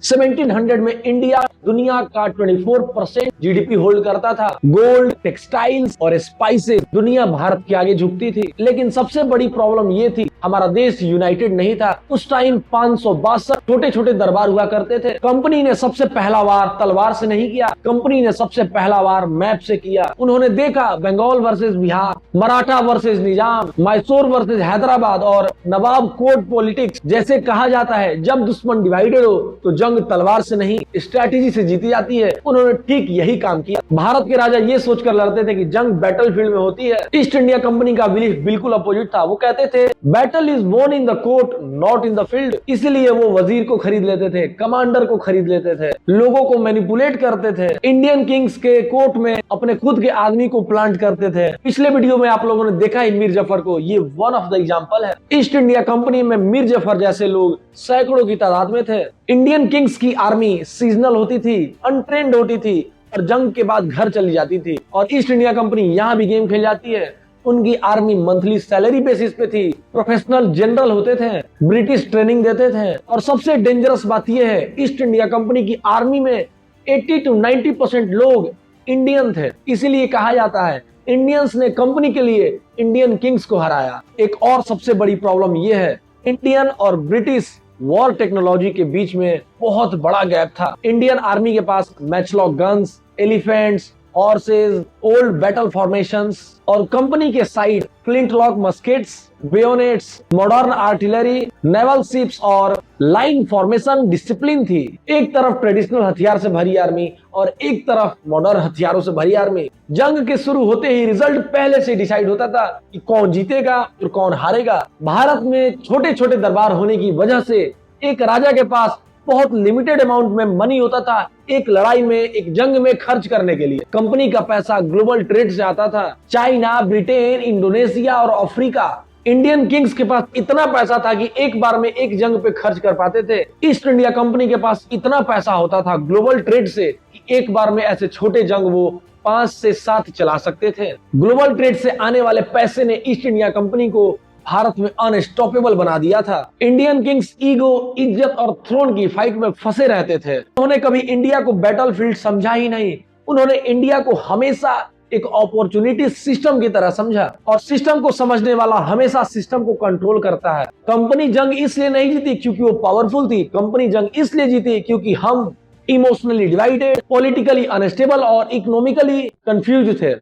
1700 में इंडिया दुनिया का 24% जीडीपी होल्ड करता था। गोल्ड, टेक्सटाइल्स और स्पाइसेस दुनिया भारत के आगे झुकती थी। लेकिन सबसे बड़ी प्रॉब्लम ये थी, हमारा देश यूनाइटेड नहीं था। उस टाइम 562 छोटे छोटे दरबार हुआ करते थे। कंपनी ने सबसे पहला वार तलवार से नहीं किया, कंपनी ने सबसे पहला वार मैप से किया। उन्होंने देखा बंगाल वर्सेस बिहार, मराठा वर्सेस निजाम, मैसूर वर्सेस हैदराबाद और नवाब कोर्ट पॉलिटिक्स। जैसे कहा जाता है, जब दुश्मन डिवाइडेड हो तो जंग तलवार से नहीं स्ट्रैटेजी से जीती जाती है। उन्होंने ठीक यही काम किया। भारत के राजा ये सोचकर लड़ते थे कि जंग बैटलफील्ड में होती है। ईस्ट इंडिया कंपनी का बिलीफ बिल्कुल अपोजिट था। वो कहते थे battle is von in the court not in the field. इसलिए वो वजीर को खरीद लेते थे, कमांडर को खरीद लेते थे, लोगों को मैनिपुलेट करते थे, इंडियन किंग्स के कोर्ट में अपने खुद के आदमी को प्लांट करते थे। पिछले वीडियो में आप लोगों ने देखा है मीर जफर को, ये वन ऑफ द एग्जांपल है। ईस्ट इंडिया कंपनी में मीर जफर जैसे लोग सैकड़ों की तादाद में थे। इंडियन किंग्स की आर्मी सीजनल होती थी, अनट्रेंड होती थी और जंग के बाद घर चली जाती थी। और ईस्ट इंडिया कंपनी यहाँ भी गेम खेल जाती है। उनकी आर्मी मंथली सैलरी बेसिस पे थी, प्रोफेशनल जनरल होते थे, ब्रिटिश ट्रेनिंग देते थे। और सबसे डेंजरस बात यह है, ईस्ट इंडिया कंपनी की आर्मी में 80 to 90% लोग इंडियन थे। इसीलिए कहा जाता है इंडियंस ने कंपनी के लिए इंडियन किंग्स को हराया। एक और सबसे बड़ी प्रॉब्लम यह है, इंडियन और ब्रिटिश वॉर टेक्नोलॉजी के बीच में बहुत बड़ा गैप था। इंडियन आर्मी के पास matchlock guns, elephants, horses, old battle formations और कंपनी के side flintlock muskets, bayonets, modern artillery, naval ships और लाइन फॉर्मेशन डिसिप्लिन थी। एक तरफ ट्रेडिशनल हथियार से भरी आर्मी और एक तरफ मॉडर्न हथियारों से भरी आर्मी। जंग के शुरू होते ही रिजल्ट पहले से डिसाइड होता था कि कौन जीतेगा और कौन हारेगा। भारत में छोटे छोटे दरबार होने की वजह से एक राजा के पास बहुत लिमिटेड अमाउंट में मनी होता था एक लड़ाई में, एक जंग में खर्च करने के लिए। कंपनी का पैसा ग्लोबल ट्रेड से आता था। चाइना, ब्रिटेन, इंडोनेशिया और अफ्रीका। इंडियन किंग्स के पास इतना पैसा था कि एक बार में एक जंग पे खर्च कर पाते थे। ईस्ट इंडिया कंपनी के पास इतना पैसा होता था ग्लोबल ट्रेड से कि एक बार में ऐसे छोटे जंग वो 5 से 7 चला सकते थे। ग्लोबल ट्रेड से आने वाले पैसे ने ईस्ट इंडिया कंपनी को भारत में अनस्टॉपेबल बना दिया था। इंडियन किंग्स ईगो, इज्जत और थ्रोन की फाइट में फंसे रहते थे। उन्होंने कभी इंडिया को बैटलफील्ड समझा ही नहीं। उन्होंने इंडिया को हमेशा एक अपॉर्चुनिटी सिस्टम की तरह समझा और सिस्टम को समझने वाला हमेशा सिस्टम को कंट्रोल करता है। कंपनी जंग इसलिए नहीं जीती क्योंकि वो पावरफुल थी, कंपनी जंग इसलिए जीती क्योंकि हम इमोशनली डिवाइडेड, पॉलिटिकली अनस्टेबल और इकोनॉमिकली कंफ्यूज थे।